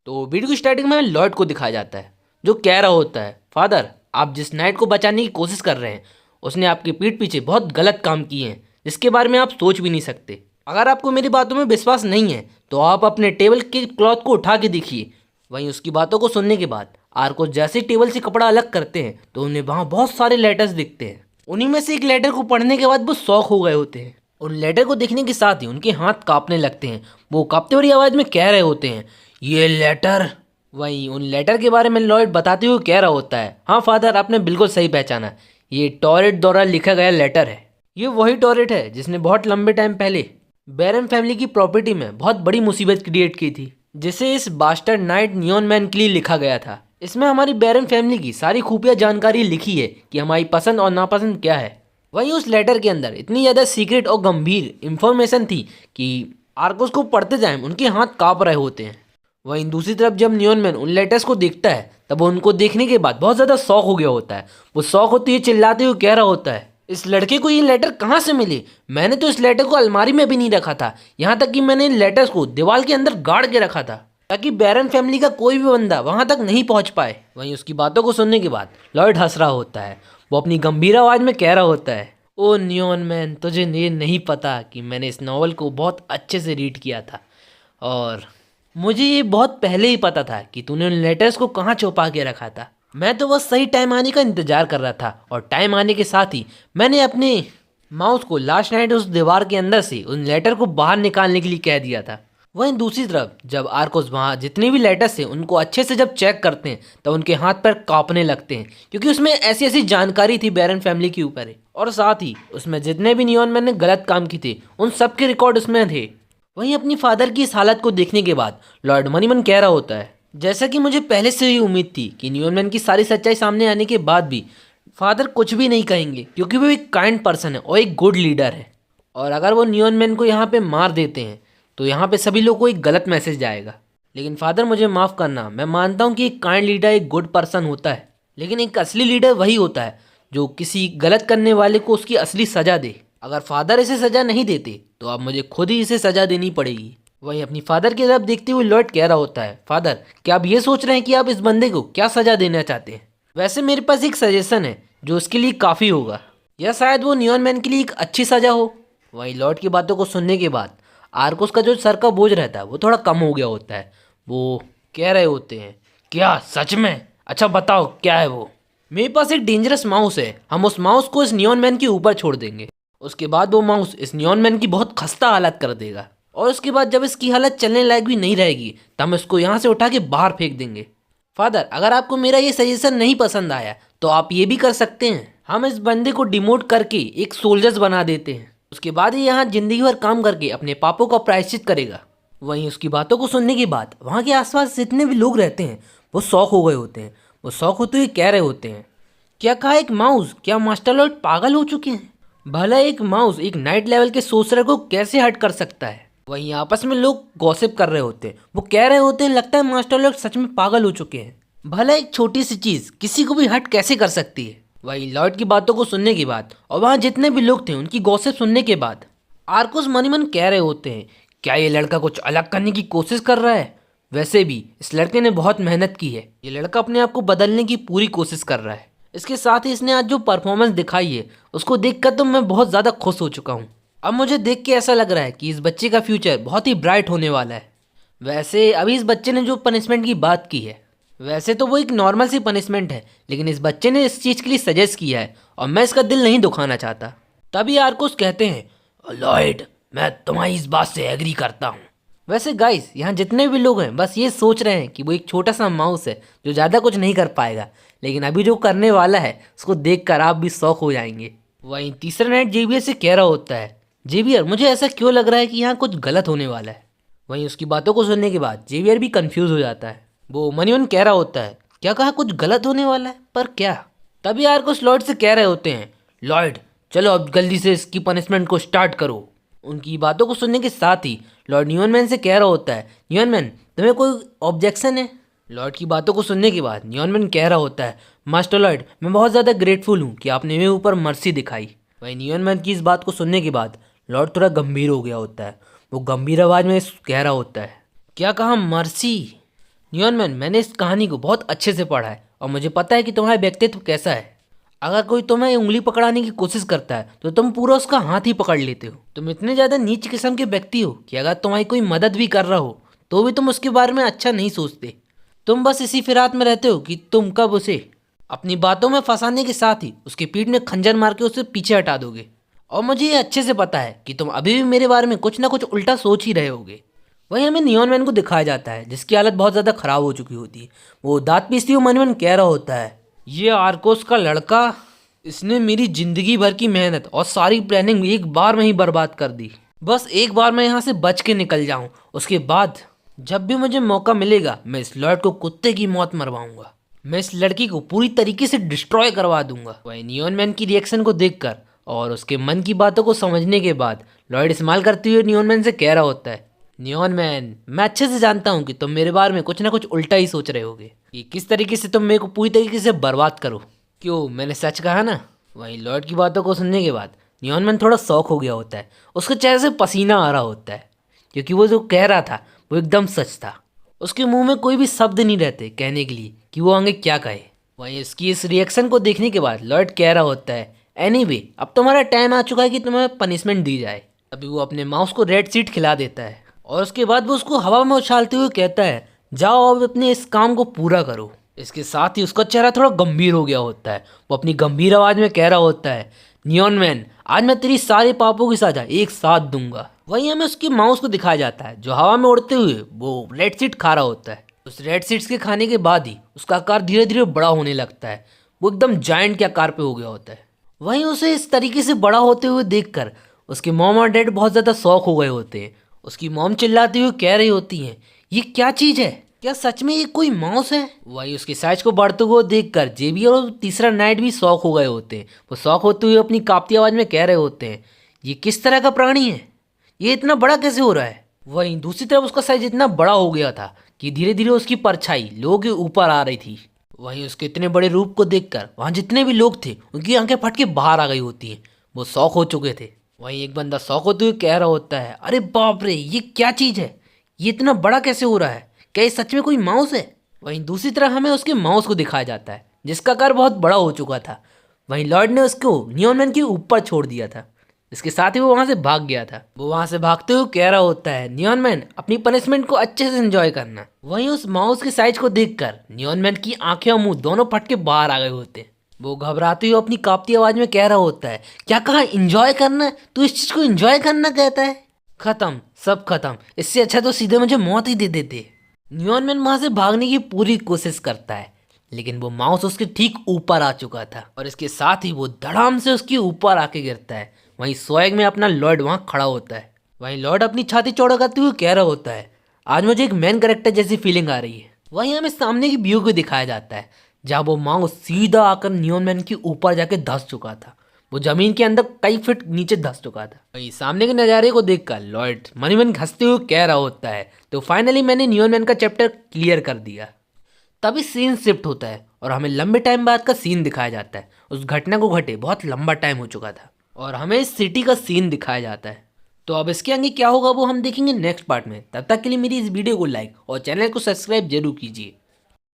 तो वीडियो की स्टार्टिंग में लॉयड को दिखाया जाता है जो कह रहा होता है, फादर आप जिस नाइट को बचाने की कोशिश कर रहे हैं उसने आपके पीठ पीछे बहुत गलत काम किए हैं जिसके बारे में आप सोच भी नहीं सकते। अगर आपको मेरी बातों में विश्वास नहीं है तो आप अपने टेबल के क्लॉथ को उठा के देखिए। वहीं उसकी बातों को सुनने के बाद आर्को जैसे टेबल से कपड़ा अलग करते हैं तो उन्हें वहाँ बहुत सारे लेटर्स दिखते हैं। उन्हीं में से एक लेटर को पढ़ने के बाद वो शॉक हो गए होते हैं। उन लेटर को देखने के साथ ही उनके हाथ कांपने लगते हैं। वो कांपते हुए आवाज़ में कह रहे होते हैं, ये लेटर। वहीं उन लेटर के बारे में लॉयड बताते हुए कह रहा होता है, हाँ फादर आपने बिल्कुल सही पहचाना, ये टॉरेट द्वारा लिखा गया लेटर है। ये वही टॉरेट है जिसने बहुत लंबे टाइम पहले बैरन फैमिली की प्रॉपर्टी में बहुत बड़ी मुसीबत क्रिएट की थी, जिसे इस बास्टर्ड नाइट नियॉन मैन के लिए लिखा गया था। इसमें हमारी बैरन फैमिली की सारी खुफिया जानकारी लिखी है कि हमारी पसंद और नापसंद क्या है। वहीं उस लेटर के अंदर इतनी ज़्यादा सीक्रेट और गंभीर इंफॉर्मेशन थी कि आर्कोस को पढ़ते टाइम उनके हाथ काँप रहे होते हैं। वहीं दूसरी तरफ जब नियॉन मैन उन लेटर्स को देखता है तब वो उनको देखने के बाद बहुत ज़्यादा शौक हो गया होता है। वो शौक होते हुए चिल्लाते हुए कह रहा होता है, इस लड़के को ये लेटर कहाँ से मिले? मैंने तो इस लेटर को अलमारी में भी नहीं रखा था, यहाँ तक कि मैंने इन लेटर्स को दीवार के अंदर गाड़ के रखा था ताकि बैरन फैमिली का कोई भी बंदा वहाँ तक नहीं पहुँच पाए। वहीं उसकी बातों को सुनने के बाद लॉयड हंस रहा होता है। वो अपनी गंभीर आवाज़ में कह रहा होता है, ओ नियॉन मैन तुझे ये नहीं पता कि मैंने इस नावल को बहुत अच्छे से रीड किया था और मुझे ये बहुत पहले ही पता था कि तूने उन लेटर्स को कहाँ छुपा के रखा था। मैं तो बस सही टाइम आने का इंतज़ार कर रहा था और टाइम आने के साथ ही मैंने अपने माउस को लास्ट नाइट उस दीवार के अंदर से उन लेटर को बाहर निकालने के लिए कह दिया था। वहीं दूसरी तरफ जब आर्कोस वहाँ जितने भी लेटर्स थे उनको अच्छे से जब चेक करते हैं तो उनके हाथ पैर कांपने लगते हैं क्योंकि उसमें ऐसी ऐसी जानकारी थी बैरन फैमिली के ऊपर और साथ ही उसमें जितने भी नियॉन मैन ने गलत काम किए थे उन सब के रिकॉर्ड उसमें थे। वहीं अपनी फादर की इस हालत को देखने के बाद लॉर्ड मनी मन कह रहा होता है, जैसा कि मुझे पहले से ही उम्मीद थी कि नियॉन मैन की सारी सच्चाई सामने आने के बाद भी फादर कुछ भी नहीं कहेंगे क्योंकि वो एक काइंड पर्सन है और एक गुड लीडर है। और अगर वो नियॉन मैन को यहाँ पे मार देते हैं तो यहाँ पे सभी लोगों को एक गलत मैसेज जाएगा। लेकिन फादर मुझे माफ़ करना, मैं मानता हूँ कि एक काइंड लीडर एक गुड पर्सन होता है, लेकिन एक असली लीडर वही होता है जो किसी गलत करने वाले को उसकी असली सज़ा दे। अगर फादर इसे सज़ा नहीं देते तो अब मुझे खुद ही इसे सज़ा देनी पड़ेगी। वहीं अपनी फादर की तरफ देखते हुए लॉर्ड कह रहा होता है, फादर क्या आप ये सोच रहे हैं कि आप इस बंदे को क्या सज़ा देना चाहते हैं? वैसे मेरे पास एक सजेशन है जो उसके लिए काफ़ी होगा, या शायद वो नियॉन मैन के लिए एक अच्छी सज़ा हो। वहीं लॉर्ड की बातों को सुनने के बाद आर्कोस का जो सर का बोझ रहता है वो थोड़ा कम हो गया होता है। वो कह रहे होते हैं, क्या सच में? अच्छा बताओ क्या है वो? मेरे पास एक डेंजरस माउस है, हम उस माउस को इस नियॉन मैन के ऊपर छोड़ देंगे। उसके बाद वो माउस इस नियॉन मैन की बहुत खस्ता हालत कर देगा और उसके बाद जब इसकी हालत चलने लायक भी नहीं रहेगी तो हम इसको यहाँ से उठा के बाहर फेंक देंगे। फादर अगर आपको मेरा ये सजेशन नहीं पसंद आया तो आप ये भी कर सकते हैं, हम इस बंदे को डिमोट करके एक सोल्जर्स बना देते हैं, उसके बाद ये यहाँ जिंदगी भर काम करके अपने पापों का प्रायश्चित करेगा। वहीं उसकी बातों को सुनने के बाद वहाँ के आसपास जितने भी लोग रहते हैं वो शौक हो गए होते हैं। वो शौक होते हुए कह रहे होते हैं, क्या कहा एक माउस? क्या मास्टर लॉर्ड पागल हो चुके हैं? भला एक माउस एक नाइट लेवल के सोर्सर को कैसे हर्ट कर सकता है? वहीं आपस में लोग गॉसिप कर रहे होते हैं। वो कह रहे होते हैं, लगता है मास्टर लॉर्ड सच में पागल हो चुके हैं। भला एक छोटी सी चीज़ किसी को भी हर्ट कैसे कर सकती है? वहीं लॉर्ड की बातों को सुनने के बाद और वहाँ जितने भी लोग थे उनकी गॉसिप सुनने के बाद आर्कोस मनी मन कह रहे होते हैं, क्या ये लड़का कुछ अलग करने की कोशिश कर रहा है? वैसे भी इस लड़के ने बहुत मेहनत की है, ये लड़का अपने आप को बदलने की पूरी कोशिश कर रहा है। इसके साथ ही इसने आज जो परफॉर्मेंस दिखाई है उसको देखकर तो मैं बहुत ज़्यादा खुश हो चुका हूँ। अब मुझे देख के ऐसा लग रहा है कि इस बच्चे का फ्यूचर बहुत ही ब्राइट होने वाला है। वैसे अभी इस बच्चे ने जो पनिशमेंट की बात की है वैसे तो वो एक नॉर्मल सी पनिशमेंट है, लेकिन इस बच्चे ने इस चीज़ के लिए सजेस्ट किया है और मैं इसका दिल नहीं दुखाना चाहता। तभी आर्कोस कहते हैं, लॉयड मैं तुम्हारी इस बात से एग्री करता हूँ। वैसे गाइस यहाँ जितने भी लोग हैं बस ये सोच रहे हैं कि वो एक छोटा सा माउस है जो ज़्यादा कुछ नहीं कर पाएगा, लेकिन अभी जो करने वाला है उसको देखकर आप भी शौक हो जाएंगे। वहीं तीसरा नाइट जेवियर से कह रहा होता है, जेवियर मुझे ऐसा क्यों लग रहा है कि यहाँ कुछ गलत होने वाला है? वहीं उसकी बातों को सुनने के बाद जेवियर भी कंफ्यूज हो जाता है। वो मनीवन कह रहा होता है, क्या कहा कुछ गलत होने वाला है, पर क्या? तभी आर्कोस लॉर्ड से कह रहे होते हैं, लॉर्ड चलो अब जल्दी से इसकी पनिशमेंट को स्टार्ट करो। उनकी बातों को सुनने के साथ ही लॉर्ड नियॉन मैन से कह रहा होता है, नियॉन मैन तुम्हें कोई ऑब्जेक्शन है? लॉर्ड की बातों को सुनने के बाद नियॉन मैन कह रहा होता है, मास्टर लॉर्ड मैं बहुत ज़्यादा ग्रेटफुल हूँ कि आपने मेरे ऊपर मर्सी दिखाई। वहीं नियॉन मैन की इस बात को सुनने के बाद लॉर्ड थोड़ा गंभीर हो गया होता है। वो गंभीर आवाज़ में कह रहा होता है, क्या कहा मर्सी? नियॉन मैन, मैंने इस कहानी को बहुत अच्छे से पढ़ा है और मुझे पता है कि तुम्हारा व्यक्तित्व कैसा है। अगर कोई तुम्हें उंगली पकड़ाने की कोशिश करता है तो तुम पूरा उसका हाथ ही पकड़ लेते हो। तुम इतने ज़्यादा नीच किस्म के व्यक्ति हो कि अगर तुम्हारी कोई मदद भी कर रहा हो तो भी तुम उसके बारे में अच्छा नहीं सोचते। तुम बस इसी फिराक में रहते हो कि तुम कब उसे अपनी बातों में फंसाने के साथ ही उसकी पीठ में खंजर मार के उसे पीछे हटा दोगे। और मुझे ये अच्छे से पता है कि तुम अभी भी मेरे बारे में कुछ ना कुछ उल्टा सोच ही रहे होगे। वहीं हमें नियॉन मैन को दिखाया जाता है जिसकी हालत बहुत ज़्यादा खराब हो चुकी होती है। वो दांत पीसती हुई मन मन कह रहा होता है, ये आर्कोस का लड़का, इसने मेरी जिंदगी भर की मेहनत और सारी प्लानिंग एक बार में ही बर्बाद कर दी। बस एक बार मैं यहाँ से बच के निकल जाऊँ, उसके बाद जब भी मुझे मौका मिलेगा मैं इस लॉर्ड को कुत्ते की मौत मरवाऊंगा। मैं इस लड़की को पूरी तरीके से डिस्ट्रॉय करवा दूंगा। वही नियॉन मैन की रिएक्शन को देखकर और उसके मन की बातों को समझने के बाद लॉर्ड इस्तेमाल करते हुए नियॉन मैन से कह रहा होता है, नियॉन मैन, मैं अच्छे से जानता हूँ कि तुम मेरे बारे में कुछ ना कुछ उल्टा ही सोच रहे होगे कि किस तरीके से तुम मेरे को पूरी तरीके से बर्बाद करो। क्यों, मैंने सच कहा ना। वहीं लॉर्ड की बातों को सुनने के बाद नियॉन मैन थोड़ा शौक हो गया होता है। उसके चेहरे से पसीना आ रहा होता है क्योंकि वो जो कह रहा था वो एकदम सच था। उसके मुंह में कोई भी शब्द नहीं रहते कहने के लिए कि वो आगे क्या कहे। वहीं इसकी इस रिएक्शन को देखने के बाद लॉर्ड कह रहा होता है, एनीवे, अब तुम्हारा टाइम आ चुका है कि तुम्हें पनिशमेंट दी जाए। अभी वो अपने माउस को रेड सीट खिला देता है और उसके बाद वो उसको हवा में उछालते हुए कहता है, जाओ अब अपने इस काम को पूरा करो। इसके साथ ही उसका चेहरा थोड़ा गंभीर हो गया होता है। वो अपनी गंभीर आवाज में कह रहा होता है, नियॉन मैन, आज मैं तेरी सारे पापों की सजा एक साथ दूंगा। वहीं हमें उसकी माउस को दिखाया जाता है जो हवा में उड़ते हुए वो रेड सीट खा रहा होता है। उस रेड सीड्स के खाने के बाद ही उसका आकार धीरे धीरे बड़ा होने लगता है। वो एकदम जायंट के आकार पे हो गया होता है। वहीं उसे इस तरीके से बड़ा होते हुए देखकर उसके मॉम और डैड बहुत ज़्यादा शौक हो गए होते हैं। उसकी मॉम चिल्लाती हुई कह रही होती हैं, ये क्या चीज़ है, क्या सच में ये कोई माउस है। वहीं उसके साइज को बढ़ते हुए देखकर जेबी और तीसरा नाइट भी शौक हो गए होते हैं। वो शौक होते हुए अपनी कांपती आवाज़ में कह रहे होते हैं, ये किस तरह का प्राणी है, ये इतना बड़ा कैसे हो रहा है। वहीं दूसरी तरफ उसका साइज इतना बड़ा हो गया था कि धीरे धीरे उसकी परछाई लोगों के ऊपर आ रही थी। वहीं उसके इतने बड़े रूप को देखकर वहाँ जितने भी लोग थे उनकी आंखें फट के बाहर आ गई होती हैं। वो शौक हो चुके थे। वहीं एक बंदा शौक होते हुए कह रहा होता है, अरे बाप रे, ये क्या चीज़ है, ये इतना बड़ा कैसे हो रहा है, क्या ये सच में कोई माउस है। वहीं दूसरी तरफ हमें उसके माउस को दिखाया जाता है जिसका आकार बहुत बड़ा हो चुका था। वहीं लॉर्ड ने उसको नियॉन मैन के ऊपर छोड़ दिया था। इसके साथ ही वो वहाँ से भाग गया था। वो वहाँ से भागते हुए कह रहा होता है, नियॉन मैन, अपनी पनिशमेंट को अच्छे से एंजॉय करना। वहीं उस माउस के साइज को देखकर नियॉन मैन की आंखें और मुंह दोनों फट के बाहर आ गए होते हैं। वो घबराते हुए अपनी कांपती आवाज में कह रहा होता है, क्या कहा एंजॉय करना, तू इस चीज को एंजॉय करना कहता है। खत्म, सब खत्म, इससे अच्छा तो सीधे मुझे मौत ही दे देते। नियॉन मैन वहां से भागने की पूरी कोशिश करता है लेकिन वो माउस उसके ठीक ऊपर आ चुका था और इसके साथ ही वो धड़ाम से उसके ऊपर आके गिरता है। वहीं स्वैग में अपना लॉर्ड वहाँ खड़ा होता है। वहीं लॉर्ड अपनी छाती चौड़ा करते हुए कह रहा होता है, आज मुझे एक मैन कैरेक्टर जैसी फीलिंग आ रही है। वहीं हमें सामने की व्यू को दिखाया जाता है जहाँ वो माउस सीधा आकर नियॉन मैन के ऊपर जाके धंस चुका था। वो जमीन के अंदर कई फीट नीचे धंस चुका था। वहीं सामने के नज़ारे को देखकर लॉर्ड मन ही मन हंसते हुए कह रहा होता है, तो फाइनली मैंने नियॉन मैन का चैप्टर क्लियर कर दिया। तभी सीन शिफ्ट होता है और हमें लंबे टाइम बाद का सीन दिखाया जाता है। उस घटना को घटे बहुत लंबा टाइम हो चुका था और हमें इस सिटी का सीन दिखाया जाता है। तो अब इसके आगे क्या होगा वो हम देखेंगे नेक्स्ट पार्ट में। तब तक के लिए मेरी इस वीडियो को लाइक और चैनल को सब्सक्राइब जरूर कीजिए।